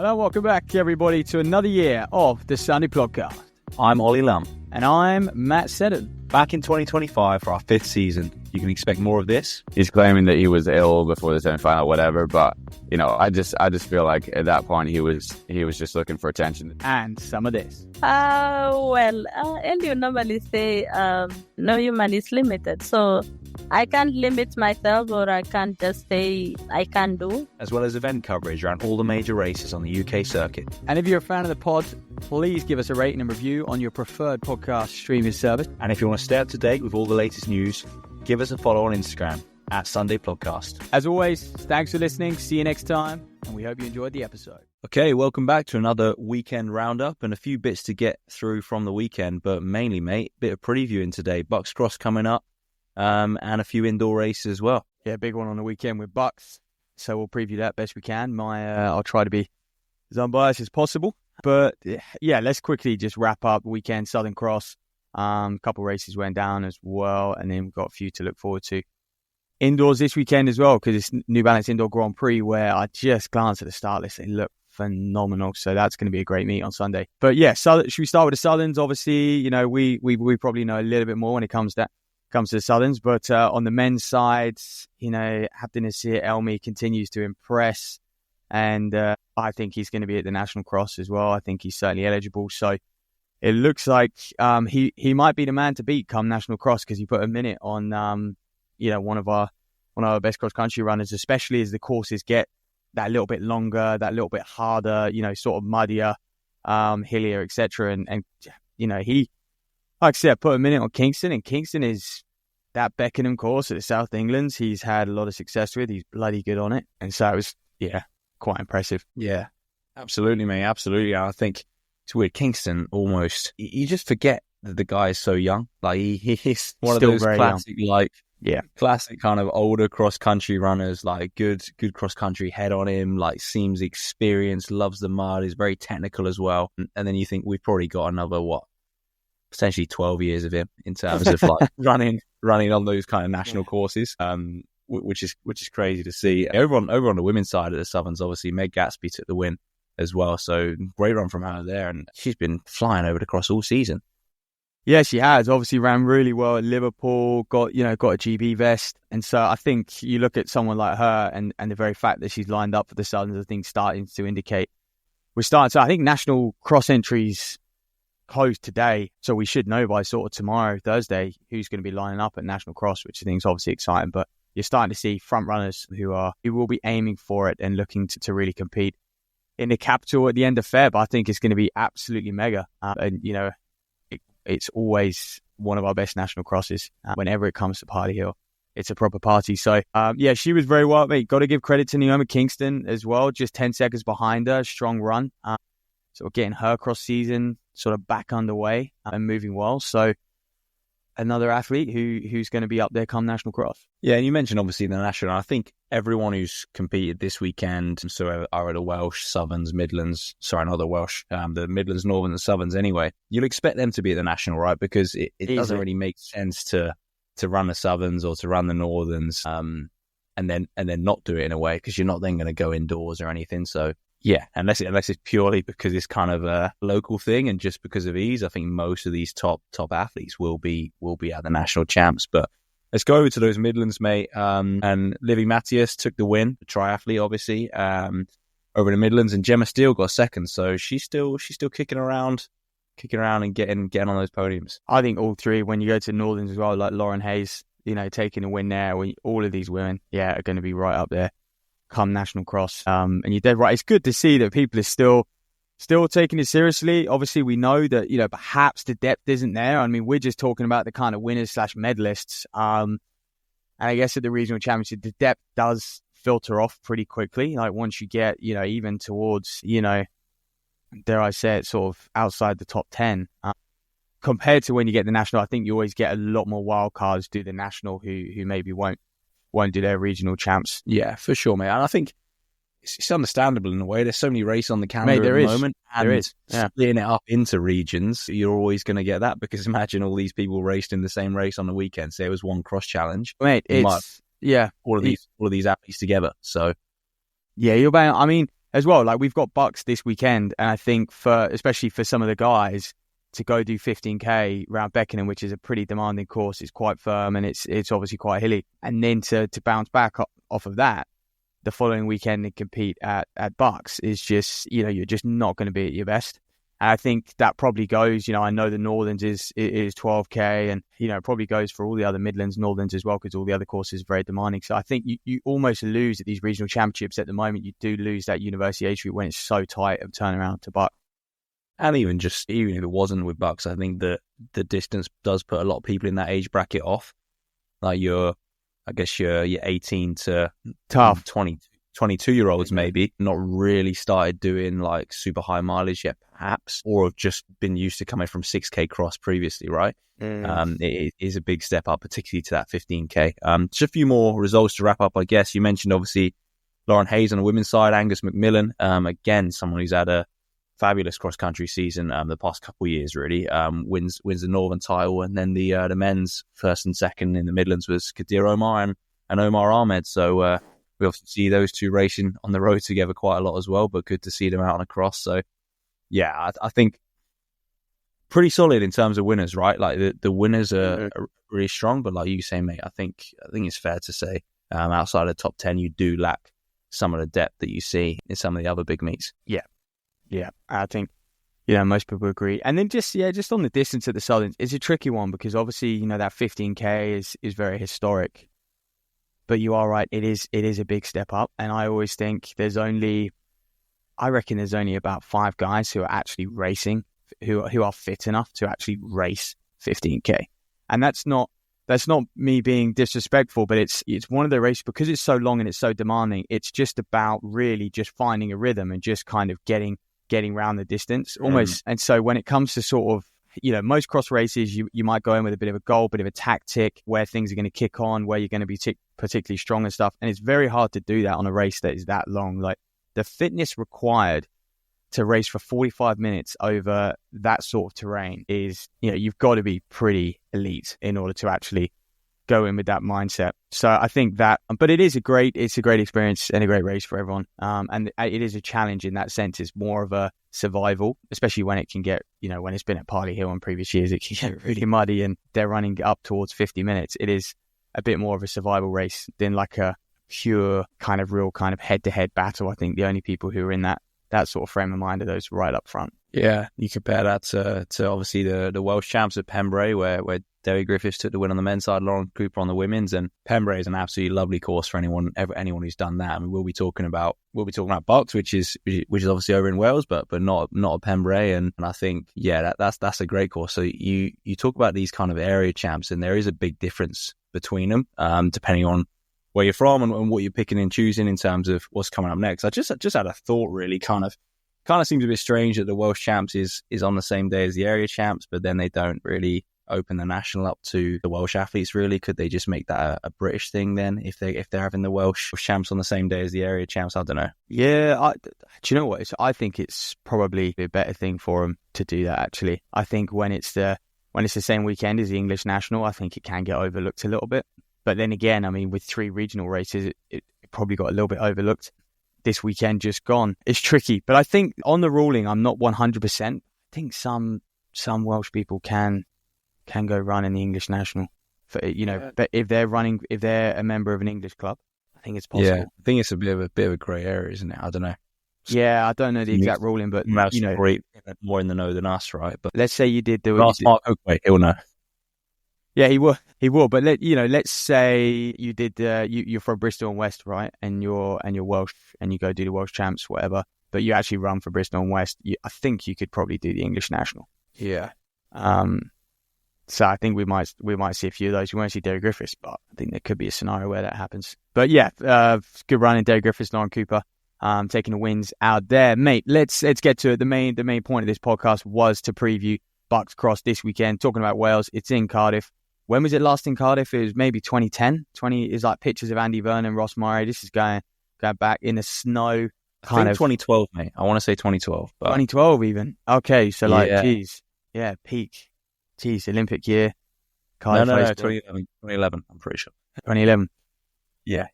Hello, welcome back, everybody, to another year of the Sunday Podcast. I'm Ollie Lum. And I'm Matt Seddon. Back in 2025 for our 5th season. You can expect more of this. He's claiming that he was ill before the semi-final, whatever. But, you know, I just feel like at that point he was just looking for attention. And some of this. And you normally say, no human is limited. So I can't limit myself, or I can't just say I can do. As well as event coverage around all the major races on the UK circuit. And if you're a fan of the pod, please give us a rating and review on your preferred podcast streaming service. And if you want to stay up to date with all the latest news, give us a follow on Instagram at Sunday Podcast. As always, thanks for listening. See you next time. And we hope you enjoyed the episode. Okay, welcome back to another weekend roundup and a few bits to get through from the weekend. But mainly, mate, a bit of previewing today. BUCS Cross coming up. And a few indoor races as well. Yeah, big one on the weekend with BUCS. So we'll preview that best we can. I'll try to be as unbiased as possible. But yeah, let's quickly just wrap up the weekend. Southern Cross, a couple races went down as well. And then we've got a few to look forward to. Indoors this weekend as well, because it's New Balance Indoor Grand Prix, where I just glanced at the start list. They look phenomenal. So that's going to be a great meet on Sunday. But yeah, should we start with the Southerns? Obviously, you know, we probably know a little bit more when it comes to the Southerns, but on the men's side, you know, Abdinasir Elmi continues to impress, and I think he's going to be at the National Cross as well. I think he's certainly eligible, so it looks like he might be the man to beat come National Cross, because he put a minute on one of our best cross country runners, especially as the courses get that little bit longer, that little bit harder, you know, sort of muddier, hillier, etc. And you know, he, like I said, put a minute on Kingston, and Kingston is that Beckenham course at the South England. He's had a lot of success with. He's bloody good on it. And so it was, quite impressive. Yeah, absolutely, mate. Absolutely. I think it's weird. Kingston, almost, you just forget that the guy is so young. Like, he's one Still of those classic, young. Classic kind of older cross-country runners, like good cross-country head on him, like seems experienced, loves the mud, is very technical as well. And then you think we've probably got another, potentially 12 years of him in terms of like running on those kind of national courses, which is crazy to see. Over on the women's side of the Southerns, obviously Meg Gatsby took the win as well, so great run from her there, and she's been flying over the cross all season. Yeah, she has. Obviously ran really well at Liverpool, got a GB vest, and so I think you look at someone like her and the very fact that she's lined up for the Southerns, I think starting to indicate I think national cross entries closed today, so we should know by sort of tomorrow, Thursday, who's going to be lining up at National Cross, which I think is obviously exciting. But you're starting to see front runners who will be aiming for it and looking to really compete in the capital at the end of Feb. I think it's going to be absolutely mega, and you know, it's always one of our best national crosses. Whenever it comes to Party Hill, it's a proper party. So she was very well, mate. Got to give credit to Naomi Kingston as well, just 10 seconds behind her, strong run. So getting her cross season sort of back underway and moving well. So another athlete who's going to be up there come National Cross. Yeah, and you mentioned obviously the national. I think everyone who's competed this weekend, so are the Welsh, Southerns, Midlands, sorry, not the Welsh, the Midlands, Northern and Southerns anyway, you'll expect them to be at the national, right? Because it doesn't really make sense to run the Southerns or to run the Northerns and then not do it in a way, because you're not then going to go indoors or anything. So yeah, unless it's purely because it's kind of a local thing and just because of ease, I think most of these top athletes will be at the national champs. But let's go over to those Midlands, mate. And Livy Matthias took the win, the triathlete, obviously, over the Midlands, and Gemma Steele got second. So she's still kicking around and getting on those podiums. I think all three, when you go to Northerns as well, like Lauren Hayes, you know, taking a win there, all of these women, are going to be right up there come National Cross. And you're dead right. It's good to see that people are still taking it seriously. Obviously, we know that, you know, perhaps the depth isn't there. I mean, we're just talking about the kind of winners / medalists. And I guess at the regional championship, the depth does filter off pretty quickly. Like once you get, you know, even towards, you know, dare I say it, sort of outside the top 10, compared to when you get the national, I think you always get a lot more wild cards do the national who maybe won't do their regional champs. Yeah, for sure, mate. And I think it's understandable in a way. There's so many races on the calendar at the moment. And there is. Yeah. Splitting it up into regions, you're always going to get that, because imagine all these people raced in the same race on the weekend. Say it was one cross challenge. Mate, all of these athletes together. So yeah, you're about, I mean, as well, like we've got BUCS this weekend, and I think especially for some of the guys to go do 15k around Beckenham, which is a pretty demanding course, it's quite firm and it's obviously quite hilly, and then to bounce back off of that the following weekend and compete at BUCS is just, you're just not going to be at your best. And I think that probably goes, I know the Northerns is 12k, and it probably goes for all the other Midlands, Northerns as well, because all the other courses are very demanding. So I think you almost lose at these regional championships at the moment. You do lose that university age group when it's so tight of turnaround to BUCS. And even if it wasn't with BUCS, I think that the distance does put a lot of people in that age bracket off. Like your 18 to tough 22-year-olds maybe not really started doing like super high mileage yet, perhaps, or have just been used to coming from 6k cross previously, right? It is a big step up, particularly to that 15k. Just a few more results to wrap up, I guess. You mentioned obviously Lauren Hayes on the women's side, Angus McMillan, again, someone who's had a fabulous cross-country season the past couple of years, really. Wins the Northern title, and then the men's first and second in the Midlands was Kadir Omar and Omar Ahmed. So we often see those two racing on the road together quite a lot as well, but good to see them out on a cross. So, yeah, I think pretty solid in terms of winners, right? Like the winners are really strong, but like you say, mate, I think it's fair to say outside of the top 10, you do lack some of the depth that you see in some of the other big meets. Yeah, I think most people agree. And then just on the distance at the Southern, it's a tricky one because obviously that 15k is very historic. But you are right, it is a big step up. And I always think I reckon there's only about 5 guys who are actually racing, who are fit enough to actually race 15k. And that's not me being disrespectful, but it's one of the races, because it's so long and it's so demanding. It's just about really just finding a rhythm and just kind of getting around the distance almost. And so when it comes to sort of, most cross races, you might go in with a bit of a goal, bit of a tactic, where things are going to kick on, where you're going to be particularly strong and stuff. And it's very hard to do that on a race that is that long. Like the fitness required to race for 45 minutes over that sort of terrain is, you've got to be pretty elite in order to actually go in with that mindset. So I think that, but it's a great experience and a great race for everyone. And it is a challenge in that sense. It's more of a survival, especially when it can get, when it's been at Parley Hill in previous years, it can get really muddy and they're running up towards 50 minutes. It is a bit more of a survival race than like a pure real head-to-head battle. I think the only people who are in that sort of frame of mind are those right up front. Yeah, you compare that to obviously the Welsh champs at Pembrey, where Dewi Griffiths took the win on the men's side, Lauren Cooper on the women's, and Pembrey is an absolutely lovely course for anyone who's done that. I mean, we'll be talking about BUCS, which is obviously over in Wales, but not at Pembrey, and I think that's a great course. So you talk about these kind of area champs, and there is a big difference between them, depending on where you're from and what you're picking and choosing in terms of what's coming up next. I just had a thought, really, kind of seems a bit strange that the Welsh champs is on the same day as the area champs, but then they don't really open the national up to the Welsh athletes, really. Could they just make that a British thing then, if they're having the Welsh champs on the same day as the area champs? I don't know. Yeah, do you know what? I think it's probably a better thing for them to do that, actually. I think when it's the same weekend as the English national, I think it can get overlooked a little bit. But then again, I mean, with 3 regional races, it probably got a little bit overlooked. This weekend just gone. It's tricky. But I think on the ruling, I'm not 100%. I think some Welsh people can go run in the English national. But if they're a member of an English club, I think it's possible. Yeah, I think it's a bit of a grey area, isn't it? I don't know. Yeah, I don't know the exact ruling, but more in the know than us, right? But let's say you did Mark Oakway, he'll know. Yeah, he will. But let's say you did. You're from Bristol and West, right? And you're Welsh, and you go do the Welsh champs, whatever. But you actually run for Bristol and West. I think you could probably do the English national. Yeah. So I think we might see a few of those. We won't see Dewi Griffiths, but I think there could be a scenario where that happens. But yeah, good run in Dewi Griffiths, Lauren Cooper, taking the wins out there, mate. Let's get to it. The main point of this podcast was to preview BUCS Cross this weekend. Talking about Wales, it's in Cardiff. When was it last in Cardiff? It was maybe 2010. Is like pictures of Andy Vernon, Ross Murray. This is going back in the snow. I think 2012, mate. I want to say 2012. But... 2012 even. Okay, so geez. Yeah, peak. Geez, Olympic year. Cardiff 2011. I'm pretty sure. 2011. Yeah.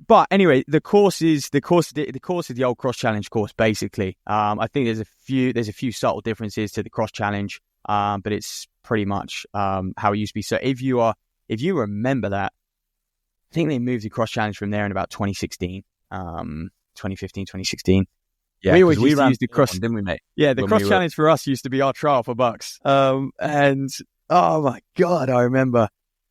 But anyway, the course is the old cross challenge course basically. I think there's a few subtle differences to the cross challenge, but it's pretty much how it used to be. So if you remember that, I think they moved the cross challenge from there in about 2016, 2015, 2016. Yeah, we always used to ran use the cross, didn't we, mate? Yeah, the cross challenge for us used to be our trial for BUCS. And oh my God, I remember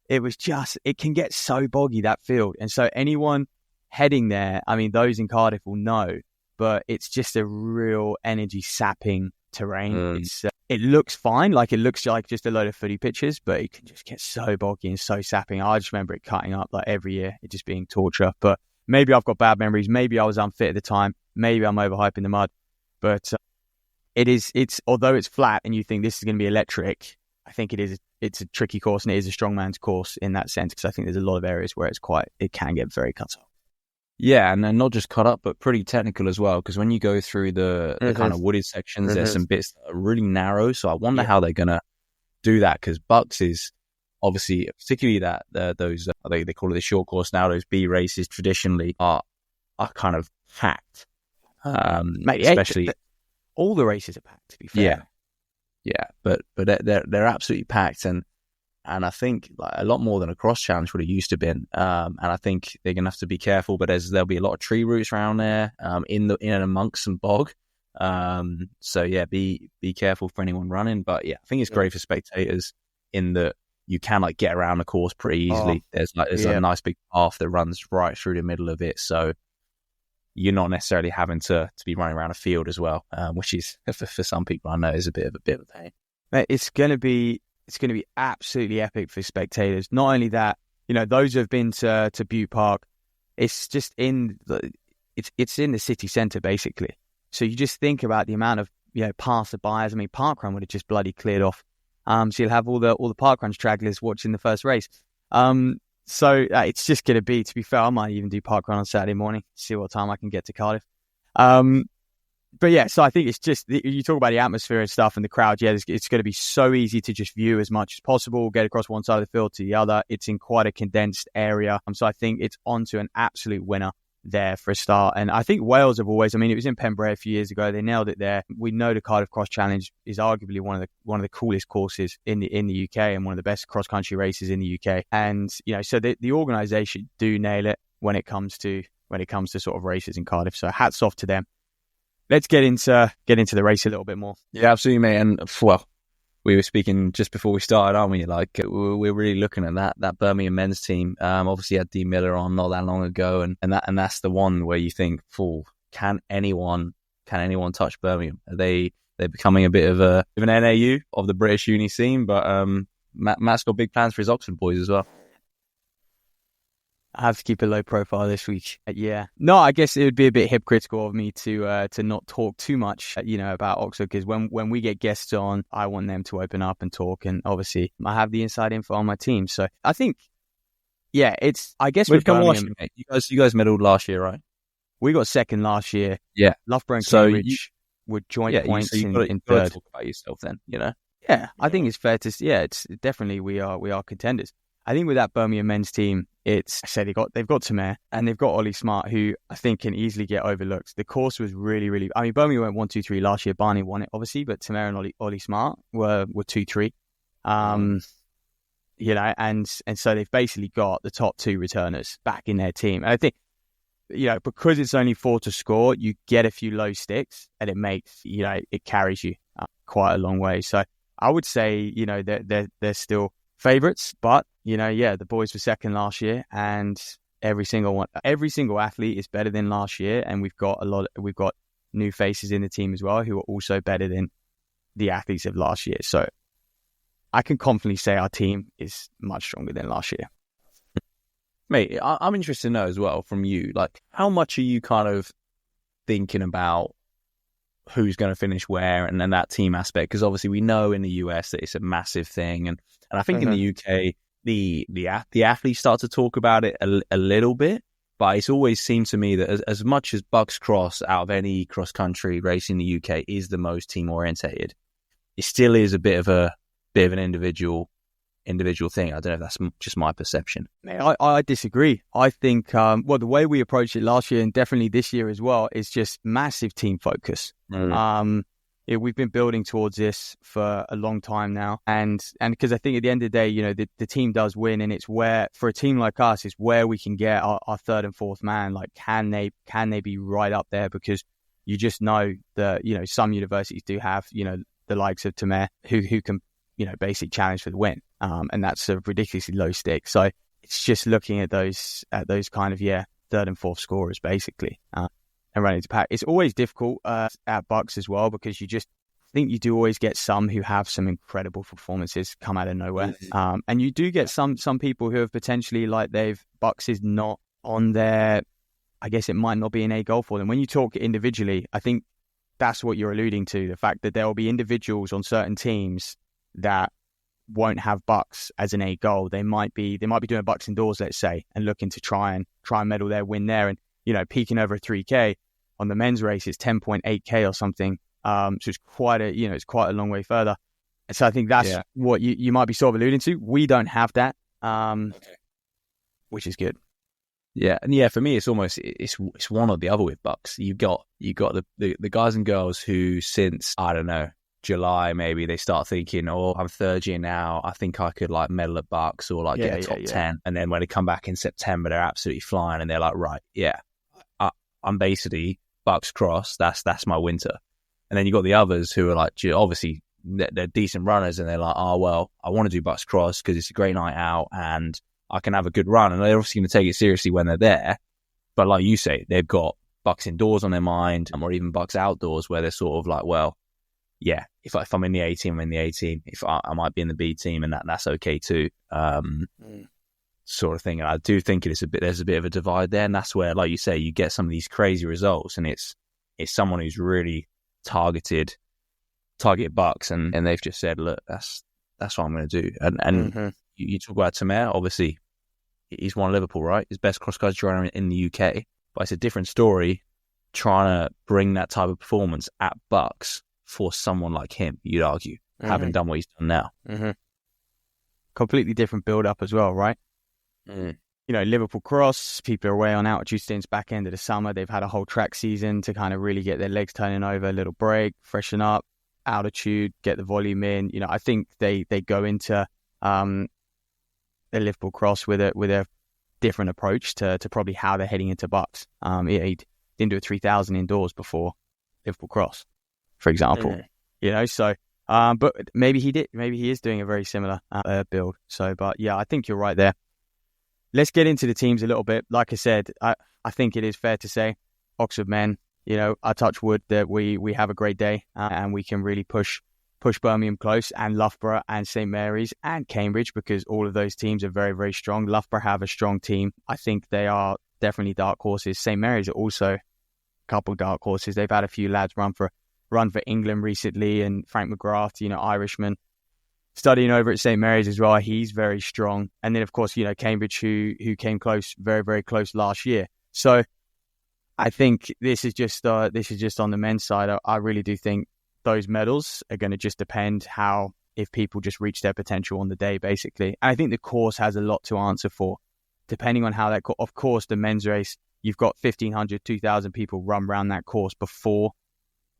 it can get so boggy, that field. And so anyone heading there, I mean, those in Cardiff will know, but it's just a real energy sapping terrain. It looks fine, like it looks like just a load of footy pitches, but it can just get so boggy and so sapping. I just remember it cutting up like every year, it just being torture. But maybe I've got bad memories. Maybe I was unfit at the time. Maybe I'm overhyping the mud. But it's although it's flat and you think this is going to be electric, I think it's a tricky course, and it is a strongman's course in that sense, because I think there's a lot of areas where it can get very cut up. Yeah, and then not just cut up, but pretty technical as well. Because when you go through the kind of wooded sections, there's some bits that are really narrow. So I wonder how they're gonna do that. Because BUCS is obviously, particularly those they call it the short course now. Those B races traditionally are kind of packed. Mate, especially all the races are packed. To be fair, yeah, but they're absolutely packed, and I think like a lot more than a cross challenge would have used to been. And I think they're gonna have to be careful. But there'll be a lot of tree roots around there, in and amongst some bog. So yeah, be careful for anyone running. But yeah, I think it's great for spectators in that you can like get around the course pretty easily. There's a nice big path that runs right through the middle of it, so you're not necessarily having to be running around a field as well, which is for some people I know is a bit of a pain. Mate, it's going to be absolutely epic for spectators. Not only that, those who have been to Butte Park, it's just it's in the city centre basically. So you just think about the amount of passer-bys. I mean, parkrun would have just bloody cleared off. So you'll have all the parkrun stragglers watching the first race. So it's just going to be, to be fair, I might even do parkrun on Saturday morning, see what time I can get to Cardiff. But yeah, so I think it's just, you talk about the atmosphere and stuff and the crowd. Yeah, it's going to be so easy to just view as much as possible, get across one side of the field to the other. It's in quite a condensed area. So I think it's onto an absolute winner there for a start. And I think Wales have always, I mean, it was in Pembrey a few years ago. They nailed it there. We know the Cardiff Cross Challenge is arguably one of the coolest courses in the UK and one of the best cross country races in the UK. And so the organisation do nail it when it comes to sort of races in Cardiff. So hats off to them. Let's get into the race a little bit more. Yeah, absolutely, mate. And well, we were speaking just before we started, aren't we? Like we're really looking at that Birmingham men's team. Obviously had Dean Miller on not that long ago, and that's the one where you think, can anyone touch Birmingham? They're becoming a bit of an NAU of the British uni scene, but Matt's got big plans for his Oxford boys as well. I have to keep a low profile this week. Yeah. No, I guess it would be a bit hypocritical of me to not talk too much, about Oxford, because when we get guests on, I want them to open up and talk. And obviously, I have the inside info on my team. So I think, I guess we've come Birmingham, last year, you guys medalled last year, right? We got second last year. Yeah. Loughborough and Cambridge were joint points in third. Talk about yourself then, Yeah, I think it's fair to say, it's definitely we are contenders. I think with that Birmingham men's team, they've got Tamer and they've got Ollie Smart, who I think can easily get overlooked. The course was really, really, I mean, Birmingham went 1, 2, 3 last year. Barney won it, obviously, but Tamer and Ollie Smart were 2, 3. And so they've basically got the top 2 returners back in their team. And I think, because it's only 4 to score, you get a few low sticks and it makes, it carries you quite a long way. So I would say, they're still favourites, but the boys were second last year, and every single athlete is better than last year, and we've got new faces in the team as well who are also better than the athletes of last year. So I can confidently say our team is much stronger than last year. Mate, I'm interested to know as well from you, like, how much are you kind of thinking about who's going to finish where and then that team aspect? Because obviously we know in the US that it's a massive thing, and I think in the UK the athletes start to talk about it a little bit, but it's always seemed to me that as much as BUCS Cross out of any cross country race in the UK is the most team orientated, it still is a bit of an individual individual thing. I don't know if that's just my perception. I disagree. I think, the way we approached it last year and definitely this year as well is just massive team focus. We've been building towards this for a long time now. And because I think at the end of the day, you know, the team does win, and it's where, for a team like us, it's where we can get our third and fourth man. Like, can they be right up there? Because you just know that, you know, some universities do have, you know, the likes of Tamer who can, you know, basically challenge for the win. And that's a ridiculously low stick. So it's just looking at those kind of, third and fourth scorers basically, and running to pack. It's always difficult at BUCS as well, because I think you do always get some who have some incredible performances come out of nowhere. And you do get some people who have potentially, like, BUCS is not on their, I guess it might not be an A goal for them. When you talk individually, I think that's what you're alluding to, the fact that there will be individuals on certain teams that won't have BUCS as an A goal. They might be doing BUCS indoors, let's say, and looking to try and medal their win there. And, you know, peaking over a 3K on the men's race is 10.8K or something. So it's quite a long way further. And so I think that's what you might be sort of alluding to. We don't have that, which is good. Yeah, and for me, it's almost it's one or the other with BUCS. You got the guys and girls who, since, I don't know, July maybe, they start thinking, oh, I'm third year now, I think I could, like, medal at BUCS or, like, get a top 10. And then when they come back in September, they're absolutely flying, and they're like, right, I'm basically BUCS cross. That's my winter. And then you got the others who are like, obviously they're decent runners, and they're like, oh well, I want to do BUCS cross because it's a great night out and I can have a good run. And they're obviously going to take it seriously when they're there. But like you say, they've got BUCS indoors on their mind, or even BUCS outdoors, where they're sort of like, well, yeah, if I'm in the A team, I'm in the A team. If I might be in the B team, and that's okay too. Sort of thing. And I do think there's a bit of a divide there, and that's where, like you say, you get some of these crazy results, and it's someone who's really target BUCS, and they've just said, look, that's what I'm going to do. And you talk about Tamer, obviously he's won Liverpool, right? He's best cross country runner in the UK, but it's a different story trying to bring that type of performance at BUCS for someone like him, you'd argue, having done what he's done now. Completely different build up as well, right? You know, Liverpool cross, people are away on altitude stints back end of the summer. They've had a whole track season to kind of really get their legs turning over, a little break, freshen up, altitude, get the volume in. You know, I think they go into the Liverpool cross with a different approach to probably how they're heading into BUCS. He didn't do a 3,000 indoors before Liverpool cross, for example. You know, so but maybe he did. Maybe he is doing a very similar build. So, but yeah, I think you're right there. Let's get into the teams a little bit. Like I said, I think it is fair to say Oxford men, you know, I touch wood that we have a great day and we can really push Birmingham close, and Loughborough and St Mary's and Cambridge, because all of those teams are very, very strong. Loughborough have a strong team. I think they are definitely dark horses. St Mary's are also a couple dark horses. They've had a few lads run for England recently, and Frank McGrath, you know, Irishman, studying over at St Mary's as well. He's very strong. And then, of course, you know, Cambridge, who came close, very, very close last year. So I think this is just on the men's side. I really do think those medals are going to just depend if people just reach their potential on the day, basically. And I think the course has a lot to answer for, depending on how of course, the men's race, you've got 1,500, 2,000 people run around that course before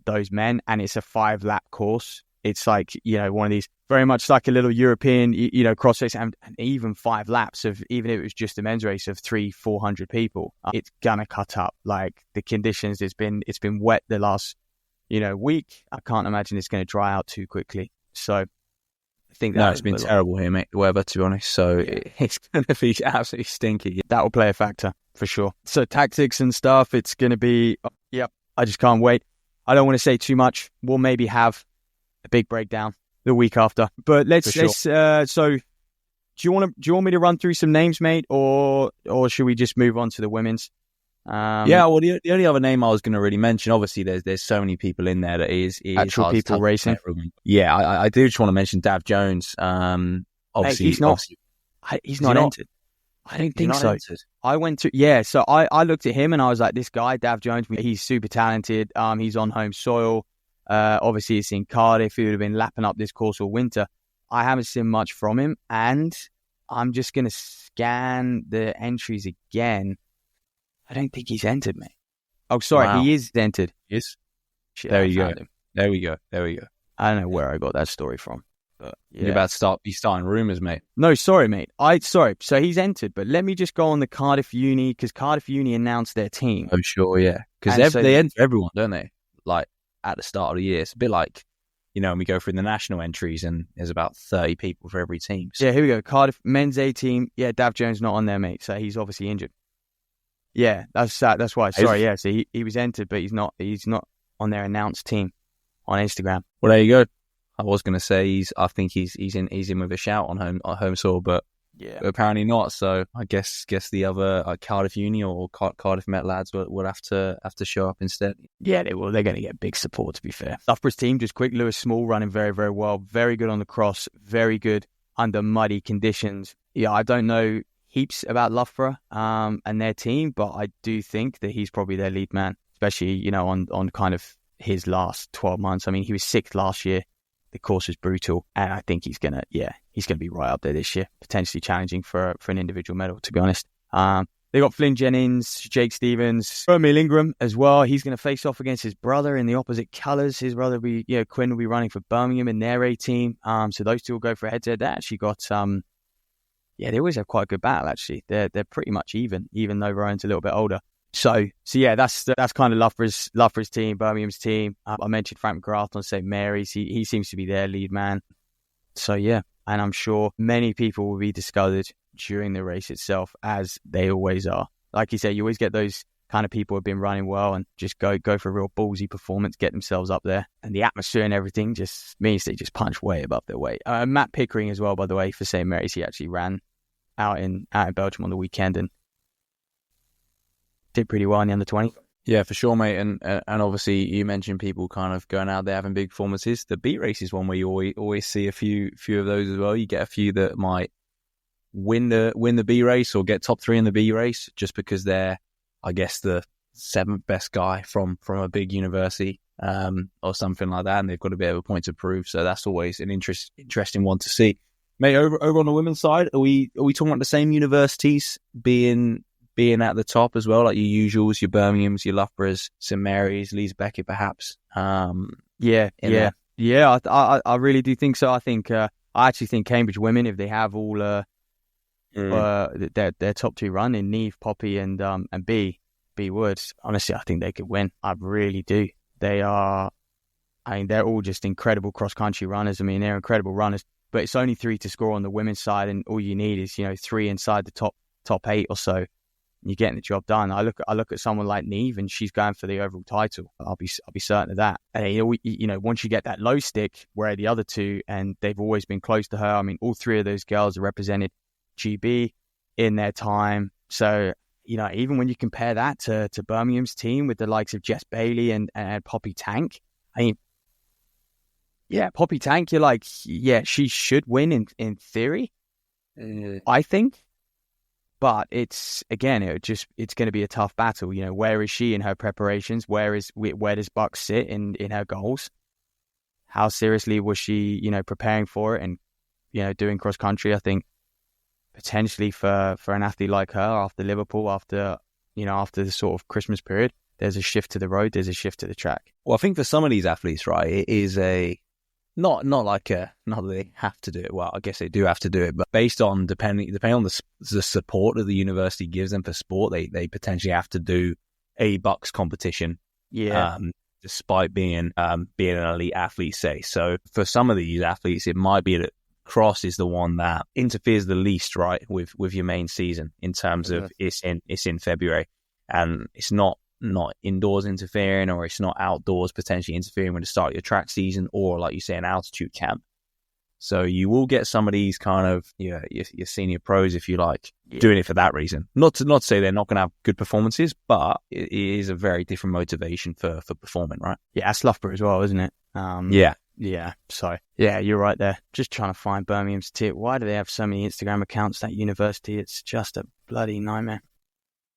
those men, and it's a 5-lap course. It's like, you know, one of these, very much like a little European, you know, cross race, and even 5 laps of, even if it was just a men's race of 300-400 people, it's gonna cut up. Like, the conditions, it's been wet the last, you know, week. I can't imagine it's going to dry out too quickly. So I think that it's been terrible here, mate, the weather, to be honest. So it's going to be absolutely stinky. That will play a factor for sure. So tactics and stuff, it's going to be, I just can't wait. I don't want to say too much. We'll maybe have a big breakdown the week after. But so do you want me to run through some names, mate, or should we just move on to the women's? Well, the only other name I was going to really mention, obviously there's so many people in there that is actual people racing. Yeah, I do just want to mention Dav Jones. Obviously, he's not entered. I don't think so. So I looked at him and I was like, this guy, Dav Jones, he's super talented. He's on home soil. Obviously, it's in Cardiff. He would have been lapping up this course all winter. I haven't seen much from him, and I'm just going to scan the entries again. I don't think he's entered, mate. Oh, sorry, Wow. he is entered. Yes. Shit, There I you go. found him. There we go. I don't know where I got that story from, but yeah. You're about to be starting rumours, mate. No, sorry, mate. Sorry. So he's entered, but let me just go on the Cardiff Uni, because Cardiff Uni announced their team. Oh, sure, yeah. Because they enter everyone, don't they? Like, at the start of the year. It's a bit like, when we go through the national entries and there's about 30 people for every team. So. Yeah, here we go. Cardiff men's A team. Yeah, Dav Jones not on there, mate. So he's obviously injured. Yeah, that's why. Sorry, yeah. So he was entered, but he's not on their announced team on Instagram. Well, there you go. I was going to say I think he's in with a shout on home soil, but apparently not. So I guess the other Cardiff Uni or Cardiff Met lads will have to show up instead. Yeah, they will. They're going to get big support, to be fair. Loughborough's team, just quick. Lewis Small running very, very well. Very good on the cross. Very good under muddy conditions. Yeah, I don't know heaps about Loughborough and their team, but I do think that he's probably their lead man, especially, on kind of his last 12 months. I mean, he was 6th last year. The course was brutal, and I think he's gonna be right up there this year, potentially challenging for an individual medal, to be honest. They got Flynn Jennings, Jake Stevens, Romeo Ingram as well. He's going to face off against his brother in the opposite colours. His brother Quinn will be running for Birmingham in their A team. So those two will go for a head-to-head. They actually got they always have quite a good battle. Actually, they're pretty much even though Ryan's a little bit older. So yeah, that's kind of Loughborough's team, Birmingham's team. I mentioned Frank McGrath on St Mary's. He seems to be their lead man. So yeah, and I'm sure many people will be discovered during the race itself, as they always are. Like you said, you always get those kind of people who have been running well and just go for a real ballsy performance, get themselves up there, and the atmosphere and everything just means they just punch way above their weight. Matt Pickering as well, by the way, for St Mary's, he actually ran out in Belgium on the weekend and did pretty well in the under 20. Yeah, for sure, mate. And obviously, you mentioned people kind of going out there having big performances. The B race is one where you always see a few of those as well. You get a few that might win the B race or get top 3 in the B race just because they're, I guess, the 7th best guy from a big university or something like that, and they've got a bit of a point to prove. So that's always an interesting one to see. Mate, over on the women's side, are we talking about the same universities being at the top as well, like your usuals, your Birminghams, your Loughboroughs, St Mary's, Leeds Beckett, perhaps? I really do think so. I actually think Cambridge women, if they have all their top 2 run in Neve, Poppy, and B Woods, honestly, I think they could win. I really do. They're all just incredible cross country runners. I mean, they're incredible runners. But it's only 3 to score on the women's side, and all you need is 3 inside the top 8 or so. You're getting the job done. I look at someone like Neve, and she's going for the overall title. I'll be certain of that. And once you get that low stick, where the other 2, and they've always been close to her. I mean, all 3 of those girls have represented GB in their time. So even when you compare that to Birmingham's team with the likes of Jess Bailey and Poppy Tank, I mean, yeah, Poppy Tank, you're like, yeah, she should win in theory, I think. But it's going to be a tough battle. Where is she in her preparations? Where does BUCS sit in her goals? How seriously was she, preparing for it and, doing cross country? I think potentially for an athlete like her after Liverpool, after the sort of Christmas period, there's a shift to the road, there's a shift to the track. Well, I think for some of these athletes, right, it is not that they have to do it. Well, I guess they do have to do it, but based on depending on the support that the university gives them for sport, they potentially have to do a BUCS competition. Yeah. Despite being an elite athlete, say. So for some of these athletes, it might be that cross is the one that interferes the least, right, with your main season in terms of it's in February, and it's not indoors interfering, or it's not outdoors potentially interfering with the start of your track season, or like you say, an altitude camp. So you will get some of these kind of your senior pros, if you like, doing it for that reason. Not to say they're not going to have good performances, but it is a very different motivation for performing, right? Yeah, that's Loughborough as well, isn't it? Yeah. So yeah, you're right there. Just trying to find Birmingham's tip. Why do they have so many Instagram accounts? That university, it's just a bloody nightmare.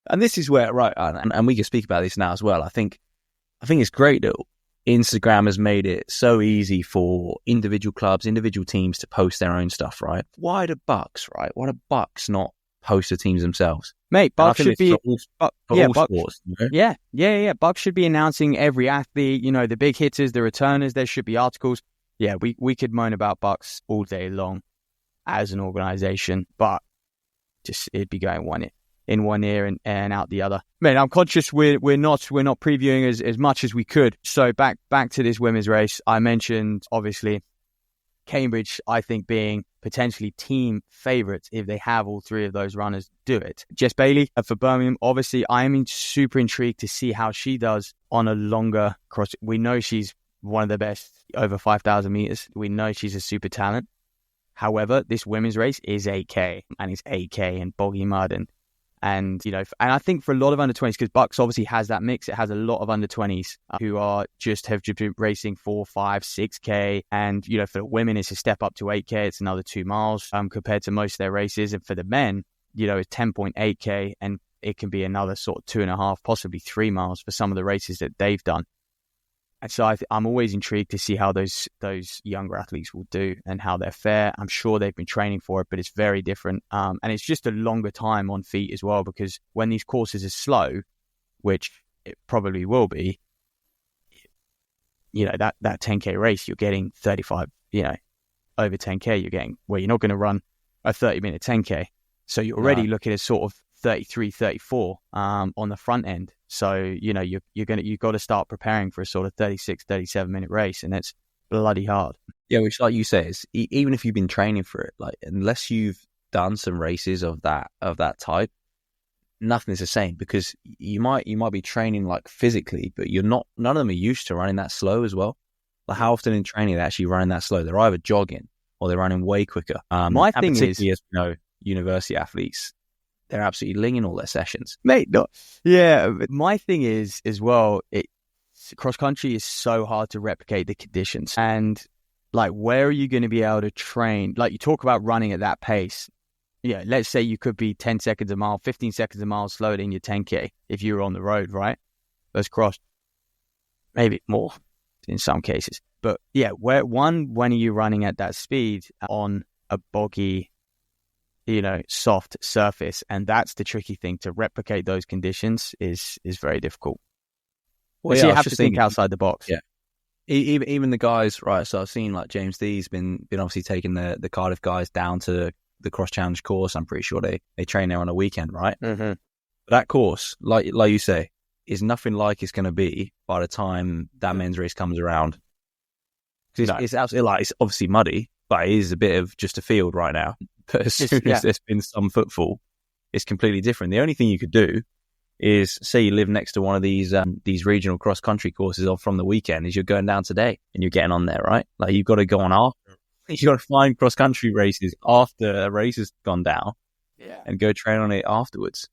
And this is where, right, and we can speak about this now as well. I think it's great that Instagram has made it so easy for individual clubs, individual teams to post their own stuff, right? Why do BUCS, right? Why do BUCS not post the teams themselves? Mate, BUCS should be... all sports. You know? Yeah. BUCS should be announcing every athlete, you know, the big hitters, the returners. There should be articles. Yeah, we could moan about BUCS all day long as an organisation, but just it'd be going one ear and out the other. Man, I'm conscious we're not previewing as much as we could. So back to this women's race. I mentioned obviously Cambridge, I think, being potentially team favourites if they have all three of those runners do it. Jess Bailey for Birmingham, obviously I am super intrigued to see how she does on a longer cross. We know she's one of the best over 5,000 metres. We know she's a super talent. However, this women's race is 8K, and it's 8K in boggy mud and you know, and I think for a lot of under 20s, because BUCS obviously has that mix, it has a lot of under 20s who have just been racing 4, 5, 6K. And, you know, for the women, it's a step up to 8K. It's another 2 miles compared to most of their races. And for the men, you know, it's 10.8K, and it can be another sort of 2.5, possibly 3 miles for some of the races that they've done. And so I'm always intrigued to see how those younger athletes will do and how they're fair. I'm sure they've been training for it, but it's very different. And it's just a longer time on feet as well, because when these courses are slow, which it probably will be, you know, that 10K race, you're getting 35, you know, over 10K, you're getting, well, you're not going to run a 30-minute 10K. So you're already looking at sort of 33, 34 on the front end. So, you know, you've got to start preparing for a sort of 36, 37-minute race, and it's bloody hard. Yeah, which, like you say, is even if you've been training for it, like unless you've done some races of that type, nothing is the same, because you might be training like physically, but you're not. None of them are used to running that slow as well. Like how often in training they're actually running that slow? They're either jogging or they're running way quicker. My thing is, as you know, university athletes, they're absolutely linging all their sessions. Mate, no. Yeah, but my thing is as well, cross country is so hard to replicate the conditions. And like, where are you going to be able to train? Like, you talk about running at that pace. Yeah, let's say you could be 10 seconds a mile, 15 seconds a mile slower than your 10K if you were on the road, right? Those cross, maybe more in some cases. But yeah, when are you running at that speed on a boggy, you know, soft surface? And that's the tricky thing, to replicate those conditions is very difficult. Well, so you have to think outside the box. Yeah. Even the guys, right? So I've seen like James D's been obviously taking the Cardiff guys down to the cross challenge course. I'm pretty sure they train there on a weekend, right? Mm-hmm. That course, like you say, is nothing like it's going to be by the time that men's race comes around. It's absolutely, like, it's obviously muddy, but it is a bit of just a field right now. But as soon as there's been some footfall, it's completely different. The only thing you could do is, say you live next to one of these regional cross country courses from the weekend, is you're going down today and you're getting on there, right? Like, you've got to go on after. You've got to find cross country races after a race has gone down, and go train on it afterwards.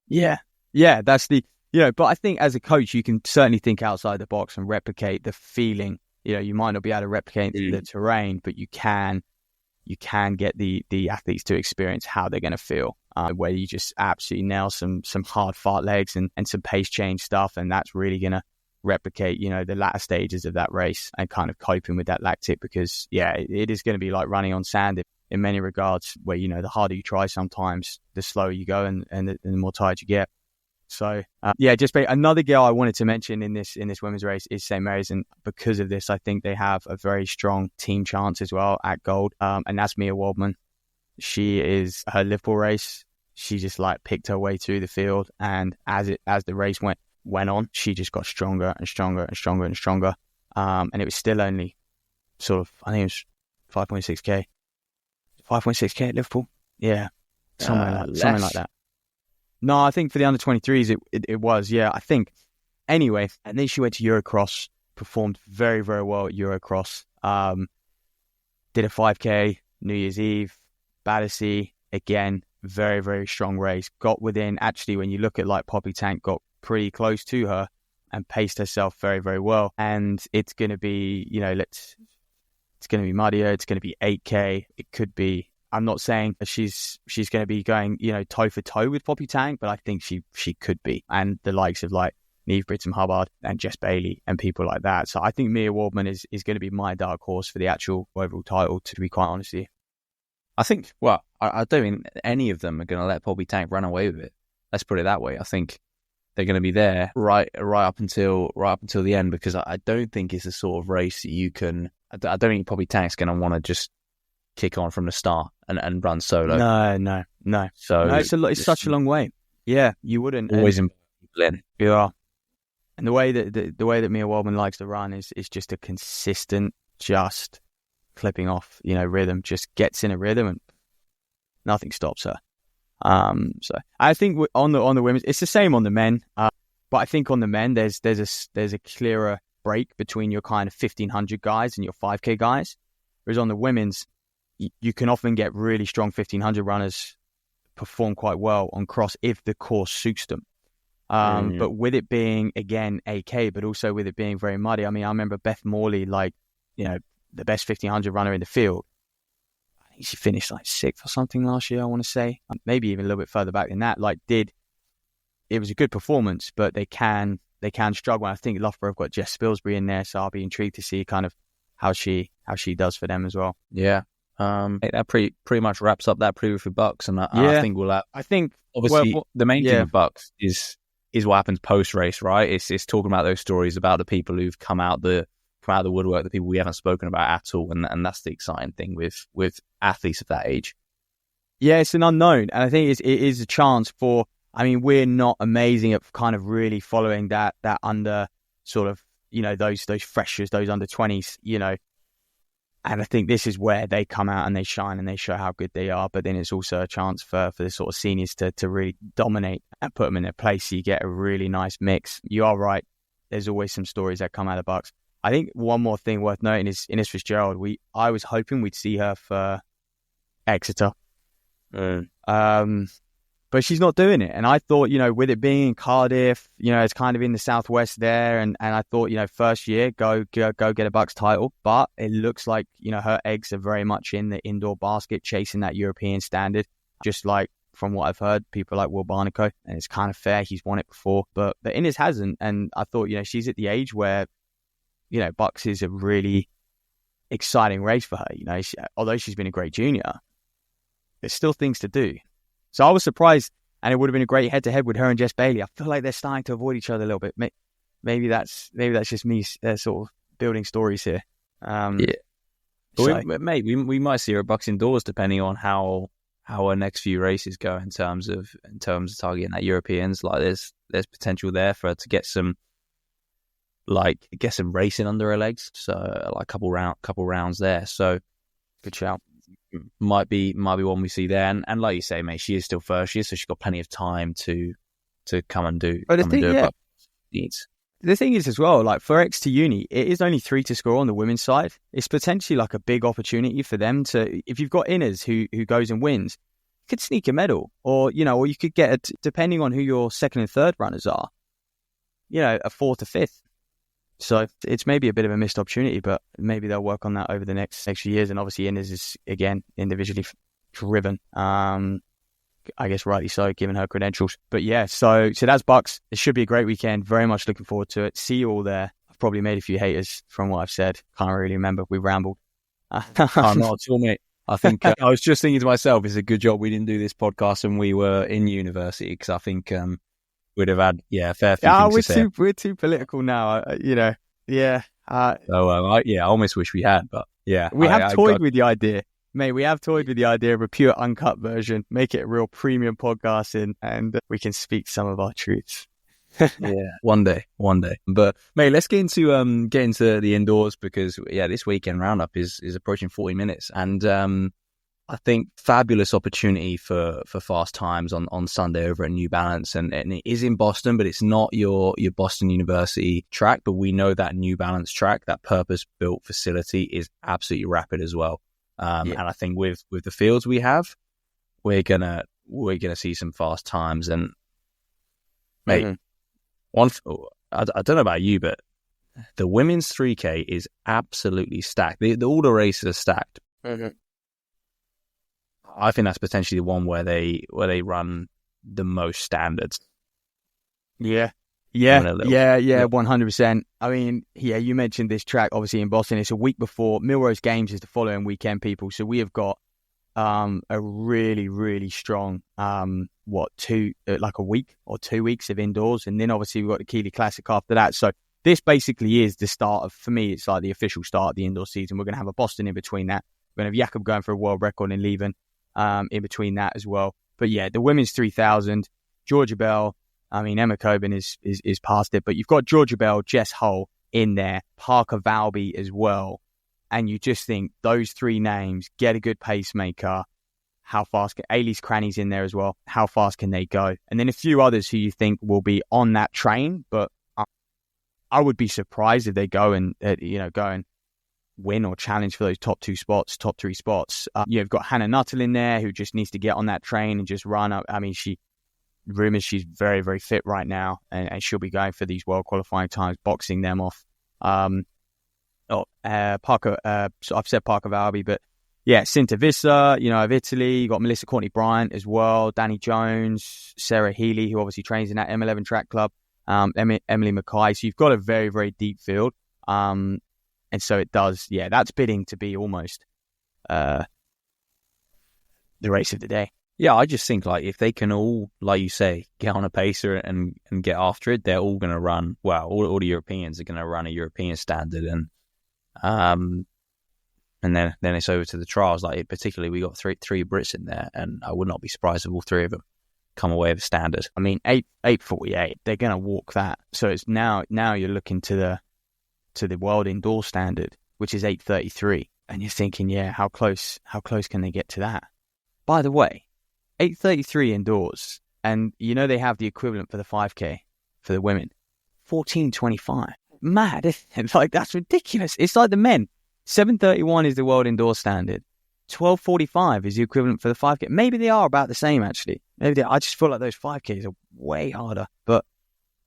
Yeah, that's the, you know, but I think as a coach, you can certainly think outside the box and replicate the feeling. You know, you might not be able to replicate the terrain, but you can get the athletes to experience how they're going to feel, where you just absolutely nail some hard fart legs and some pace change stuff. And that's really going to replicate, you know, the latter stages of that race and kind of coping with that lactic, because it is going to be like running on sand in many regards, where, you know, the harder you try sometimes, the slower you go and the more tired you get. So just another girl I wanted to mention in this women's race is St. Mary's, and because of this, I think they have a very strong team chance as well at gold, and that's Mia Waldman. She is, her Liverpool race, she just like picked her way through the field, and as the race went on, she just got stronger and stronger and stronger and stronger, and it was still only sort of, I think it was 5.6k at Liverpool, something like that. No, I think for the under 23s it was, I think. Anyway, and then she went to Eurocross, performed very, very well at Eurocross. Did a 5K New Year's Eve, Battersea, again, very, very strong race. Got within, actually, when you look at like Poppy Tank, got pretty close to her and paced herself very, very well. And it's going to be, you know, it's going to be muddier. It's going to be 8K. It could be, I'm not saying that she's going to be going, you know, toe for toe with Poppy Tank, but I think she could be. And the likes of like Niamh Britton-Hubbard and Jess Bailey and people like that. So I think Mia Waldman is going to be my dark horse for the actual overall title, to be quite honest with you. I think, well, I don't think any of them are going to let Poppy Tank run away with it. Let's put it that way. I think they're going to be there right up until the end, because I don't think it's a sort of race that you can. I don't think Poppy Tank's going to want to just kick on from the start and run solo. No. So no, it's such a long way. Yeah, you wouldn't always in. Yeah, and the way that Mia Waldman likes to run is just a consistent, just clipping off, rhythm. Just gets in a rhythm and nothing stops her. So I think on the women's, it's the same on the men. But I think on the men, there's a clearer break between your kind of 1500 guys and your 5K guys. Whereas on the women's, you can often get really strong 1500 runners perform quite well on cross if the course suits them. But with it being, again, AK, but also with it being very muddy. I mean, I remember Beth Morley, the best 1500 runner in the field. I think she finished like 6th or something last year, I want to say. Maybe even a little bit further back than that. It was a good performance, but they can struggle. And I think Loughborough have got Jess Spilsbury in there, so I'll be intrigued to see kind of how she does for them as well. Yeah. That pretty much wraps up that preview for BUCS, and I think we'll. I think obviously the main thing with BUCS is what happens post race, right? It's talking about those stories about the people who've come out the woodwork, the people we haven't spoken about at all, and that's the exciting thing with athletes of that age. Yeah, it's an unknown, and I think it is a chance for. I mean, we're not amazing at kind of really following that under sort of those freshers, those under 20s, And I think this is where they come out and they shine and they show how good they are. But then it's also a chance for the sort of seniors to really dominate and put them in their place. So you get a really nice mix. You are right. There's always some stories that come out of BUCS. I think one more thing worth noting is Innes Fitzgerald. I was hoping we'd see her for Exeter. But she's not doing it. And I thought, with it being in Cardiff, it's kind of in the southwest there. And I thought, first year, go get a BUCS title. But it looks like, her eggs are very much in the indoor basket, chasing that European standard. Just like from what I've heard, people like Will Barnico. And it's kind of fair. He's won it before. But Innes hasn't. And I thought, she's at the age where, BUCS is a really exciting race for her. Although she's been a great junior, there's still things to do. So I was surprised, and it would have been a great head-to-head with her and Jess Bailey. I feel like they're starting to avoid each other a little bit. Maybe that's just me sort of building stories here. Yeah, but we might see her at BUCS indoors depending on how her next few races go in terms of targeting that Europeans. Like there's potential there for her to get some racing under her legs. So like a couple rounds there. So good shout. Might be one we see there, and like you say, mate, she is still first year, so she's got plenty of time to come and do. But the thing is as well, like for Exeter Uni, it is only 3 to score on the women's side. It's potentially like a big opportunity for them to, if you've got Innes who goes and wins, you could sneak a medal, or you could get depending on who your second and third runners are, a 4th or 5th. So it's maybe a bit of a missed opportunity, but maybe they'll work on that over the next few years. And obviously Innes is, again, individually driven. I guess rightly so, given her credentials. But yeah, so that's BUCS. It should be a great weekend. Very much looking forward to it. See you all there. I've probably made a few haters from what I've said. Can't really remember. We rambled. Oh, not at all, mate. I think I was just thinking to myself, it's a good job we didn't do this podcast when we were in university, because I think... we'd have had a fair few things to say. We're too political now, Yeah. I almost wish we had, but yeah. We have toyed with the idea, mate. We have toyed with the idea of a pure uncut version, make it a real premium podcasting, and we can speak some of our truths. Yeah, one day. But mate, let's get into the indoors, because this weekend roundup is approaching 40 minutes, and I think fabulous opportunity for fast times on Sunday over at New Balance, and it is in Boston, but it's not your Boston University track. But we know that New Balance track, that purpose-built facility, is absolutely rapid as well. And I think with the fields we have, we're gonna see some fast times. And mate, I don't know about you, but the women's 3K is absolutely stacked. All the races are stacked. Mm-hmm. I think that's potentially the one where they run the most standards. Yeah, Yeah, Having a little- 100%. I mean, yeah, you mentioned this track, obviously in Boston. It's a week before Millrose Games is the following weekend, people. So we have got a really, really strong, like a week or 2 weeks of indoors. And then obviously we've got the Keighley Classic after that. So this basically is the start of, for me, it's like the official start of the indoor season. We're going to have a Boston in between that. We're going to have Jakob going for a world record in Leven in between that as well. But yeah, the women's 3000, Georgia Bell, I mean, Emma Coburn is past it, but you've got Georgia Bell, Jess Hull in there, Parker Valby as well. And you just think those three names, get a good pacemaker. How fast can Ailey's Cranny's in there as well? How fast can they go? And then a few others who you think will be on that train, but I would be surprised if they go and win or challenge for those top 3 spots. You've got Hannah Nuttall in there who just needs to get on that train and just run up. I mean, rumors she's very, very fit right now, and she'll be going for these world qualifying times, boxing them off. Parker, so I've said Parker Valby, but yeah, Cinta Vissa, of Italy. You got Melissa Courtney Bryant as well, Danny Jones, Sarah Healy, who obviously trains in that M11 track club, Emily Mackay. So you've got a very, very deep field. And so it does, that's bidding to be almost the race of the day. Yeah, I just think like if they can all, like you say, get on a pacer and get after it, they're all going to run. Well, all the Europeans are going to run a European standard, and then it's over to the trials. Like particularly, we got three Brits in there, and I would not be surprised if all three of them come away with a standard. I mean, 8:48, they're going to walk that. So it's now you're looking to the world indoor standard, which is 8:33, and you're thinking, how close can they get to that? By the way, 8:33 indoors, and they have the equivalent for the 5K for the women, 14:25. Mad, it's like that's ridiculous. It's like the men. 7:31 is the world indoor standard. 12:45 is the equivalent for the 5K. Maybe they are about the same actually. I just feel like those 5Ks are way harder. But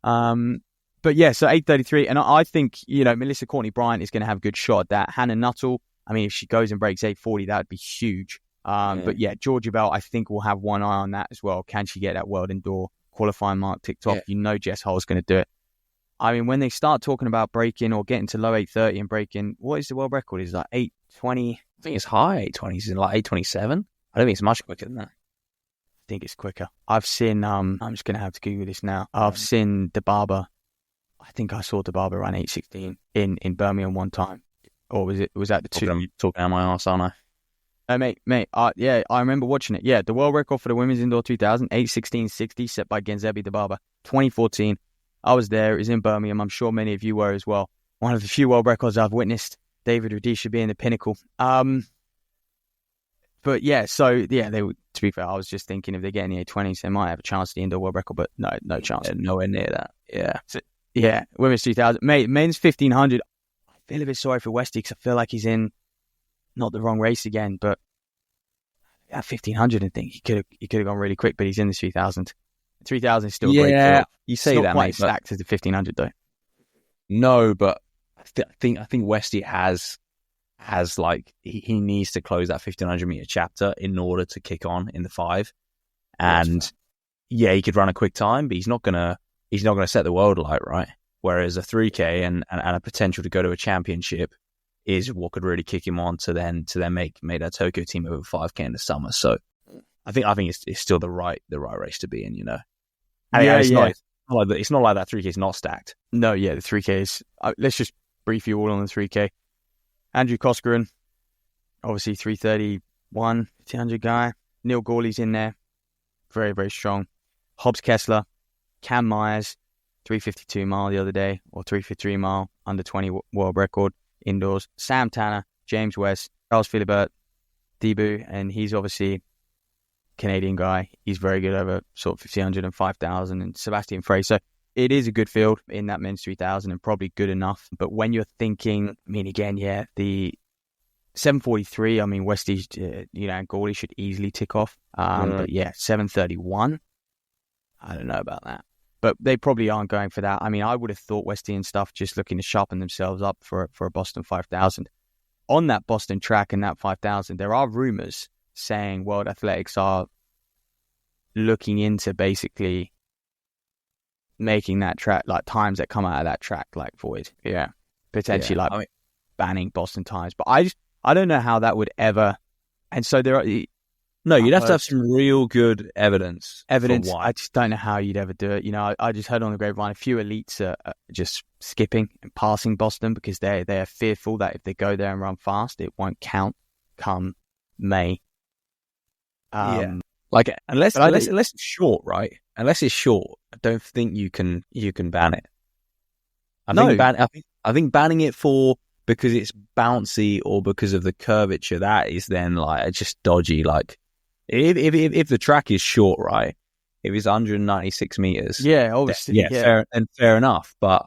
yeah, so 8:33, and I think Melissa Courtney Bryant is going to have a good shot at that. Hannah Nuttall, I mean, if she goes and breaks 8:40, that would be huge. But yeah, Georgia Bell, I think we'll have one eye on that as well. Can she get that world indoor qualifying mark ticked off? Yeah. Jess Hull's going to do it. I mean, when they start talking about breaking or getting to low 8:30 and breaking, what is the world record? Is like 8:20? I think it's high 8:20s. Is it like 8:27? I don't think it's much quicker than that. I think it's quicker. I've seen, I'm just going to have to Google this now. I've seen DeBarber. I think I saw DeBarber run 8:16 in Birmingham one time. Or was that the two? Talking out my arse, aren't I? Mate, I remember watching it. Yeah, the world record for the women's indoor 2000, 8:16.60, set by Genzebi DeBarber, 2014. I was there. It was in Birmingham. I'm sure many of you were as well. One of the few world records I've witnessed. David Rudisha being the pinnacle. But yeah, so yeah, to be fair, I was just thinking if they get in the 8:20s, they might have a chance at the indoor world record, but no chance. Yeah, nowhere near that. Yeah. So, yeah, women's 2000. Mate, men's 1500. I feel a bit sorry for Westy because I feel like he's in not the wrong race again, but at 1500 I think he could have gone really quick, but he's in the 3000. 3000 is still great. Yeah, you say not that, quite mate, stacked as the 1500 though. No, but I think Westy has like he needs to close that 1500 meter chapter in order to kick on in the 5. And yeah, he could run a quick time, but he's not gonna set the world alight, right? Whereas a 3K and a potential to go to a championship is what could really kick him on to then make that Tokyo team over 5K in the summer. So I think it's still the right race to be in, And it's not like that 3K is not stacked. No, yeah, the 3K is. Let's just brief you all on the 3K. Andrew Koskeren, obviously 331, 200 guy. Neil Gawley's in there, very, very strong. Hobbs Kessler, Cam Myers, 352 mile the other day, or 353 mile, under 20 world record indoors. Sam Tanner, James West, Charles Philibert, Debu, and he's obviously Canadian guy. He's very good over sort of 1500 and 5000, and Sebastian Fraser. It is a good field in that men's 3000 and probably good enough. But when you're thinking, I mean, again, yeah, the 743, I mean, Westy, and Gawley should easily tick off. But yeah, 731, I don't know about that. But they probably aren't going for that. I mean, I would have thought Westy and stuff just looking to sharpen themselves up for a Boston 5000. On that Boston track and that 5000, there are rumors saying World Athletics are looking into basically making that track, like times that come out of that track, like void. Yeah. Potentially banning Boston times. But I don't know how that would ever. And so there are. No, you'd have to have some real good evidence. I just don't know how you'd ever do it. You know, I just heard on the grapevine a few elites are just skipping and passing Boston because they are fearful that if they go there and run fast, it won't count come May. Like unless it's short, right? Unless it's short, I don't think you can ban it. I think banning it because it's bouncy or because of the curvature, that is then like just dodgy. Like if the track is short, right? If it's 196 meters, obviously, fair enough. But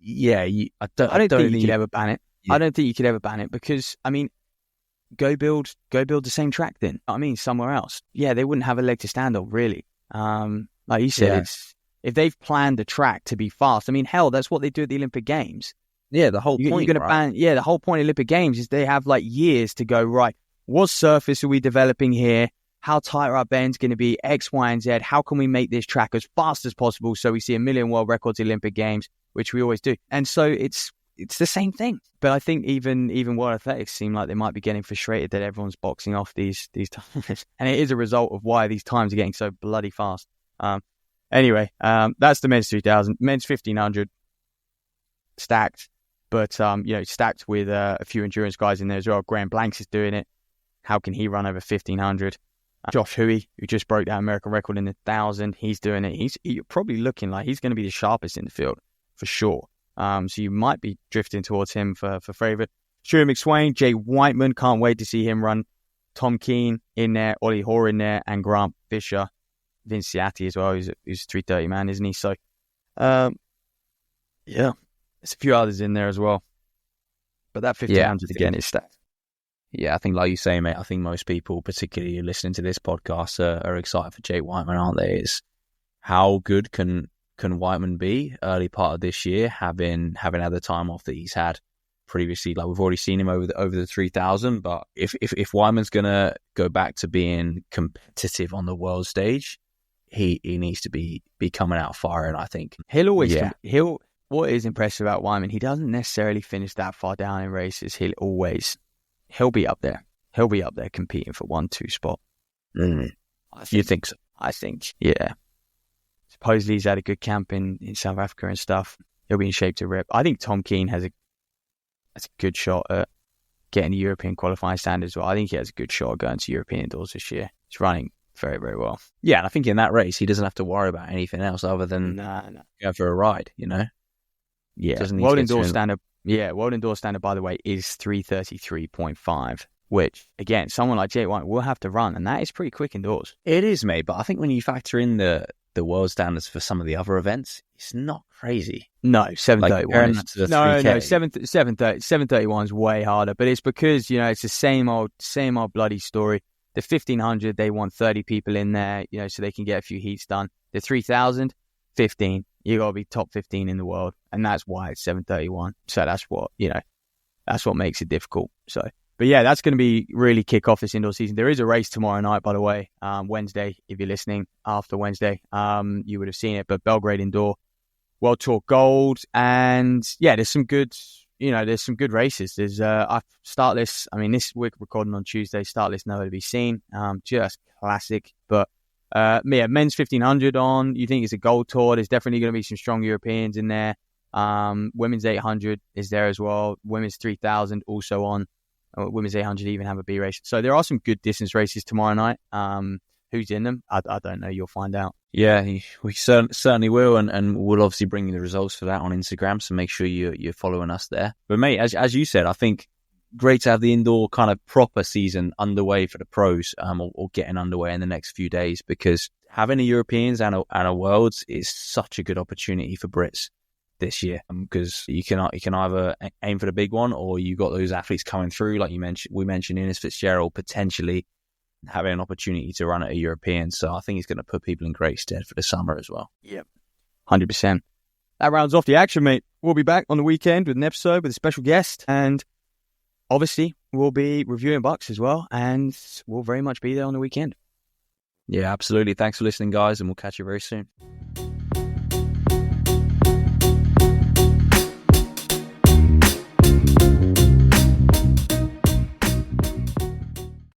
I don't think you could ever ban it. Yeah. I don't think you could ever ban it because I mean, go build the same track then. I mean, somewhere else. Yeah, they wouldn't have a leg to stand on, really. Like you said, if they've planned the track to be fast, I mean, hell, that's what they do at the Olympic Games. Yeah, the whole point. You're going to ban. Yeah, the whole point of Olympic Games is they have like years to go. Right, what surface are we developing here? How tight are our bends going to be? X, Y, and Z. How can we make this track as fast as possible so we see 1 million world records at Olympic Games, which we always do. And so it's the same thing. But I think even World Athletics seem like they might be getting frustrated that everyone's boxing off these times, and it is a result of why these times are getting so bloody fast. Anyway, that's the men's 3000, men's 1500 stacked. But, stacked with a few endurance guys in there as well. Graham Blanks is doing it. How can he run over 1,500? Josh Huey, who just broke that American record in the 1,000, he's doing it. He's probably looking like he's going to be the sharpest in the field, for sure. So you might be drifting towards him for favourite. Stuart McSwain, Jay Wightman, can't wait to see him run. Tom Keane in there, Ollie Hoare in there, and Grant Fisher. Vince Ciatti as well, who's a 330 man, isn't he? So, there's a few others in there as well. But that 1500 again is stacked. Yeah, I think like you say, mate, I think most people, particularly listening to this podcast, are excited for Jake Wightman, aren't they? It's how good can Wightman be early part of this year, having had the time off that he's had previously. Like we've already seen him over the 3000, but if Wightman's gonna go back to being competitive on the world stage, he needs to be coming out firing, I think. He'll always what is impressive about Wightman, he doesn't necessarily finish that far down in races. He'll be up there. He'll be up there competing for 1-2 spot. You think so? I think, yeah. Supposedly he's had a good camp in South Africa and stuff. He'll be in shape to rip. I think Tom Keane has a good shot at getting the European qualifying standard as well. I think he has a good shot at going to European indoors this year. He's running very, very well. Yeah, and I think in that race, he doesn't have to worry about anything else other than go for a ride, you know? Yeah. World indoor standard, world indoor standard, by the way, is 3:33.5, which, again, someone like Jake White will have to run, and that is pretty quick indoors. It is, mate, but I think when you factor in the world standards for some of the other events, it's not crazy. No, 731 like, is... No, 731 is way harder, but it's because, it's the same old bloody story. The 1500, they want 30 people in there, so they can get a few heats done. The 3000, 15. You got to be top 15 in the world, and that's why it's 731. So that's what makes it difficult. So, but yeah, that's going to be really kick off this indoor season. There is a race tomorrow night, by the way, Wednesday. If you're listening after Wednesday, you would have seen it. But Belgrade Indoor World Tour Gold, and yeah, there's some good races. There's start list. I mean, we're recording on Tuesday. Start list nowhere to be seen. Just classic, but. Men's 1500 on. You think it's a gold tour? There's definitely going to be some strong Europeans in there. Women's 800 is there as well. Women's 3000 also on. Women's 800 even have a B race. So there are some good distance races tomorrow night. Who's in them? I don't know. You'll find out. Yeah, we certainly will, and we'll obviously bring you the results for that on Instagram. So make sure you're following us there. But mate, as you said, I think. Great to have the indoor kind of proper season underway for the pros, or getting underway in the next few days, because having a Europeans and a Worlds is such a good opportunity for Brits this year, because you can either aim for the big one, or you got those athletes coming through, like we mentioned Innes Fitzgerald potentially having an opportunity to run at a European. So I think it's going to put people in great stead for the summer as well. Yep, 100%. That rounds off the action, mate. We'll be back on the weekend with an episode with a special guest, and obviously, we'll be reviewing BUCS as well, and we'll very much be there on the weekend. Yeah, absolutely. Thanks for listening, guys, and we'll catch you very soon.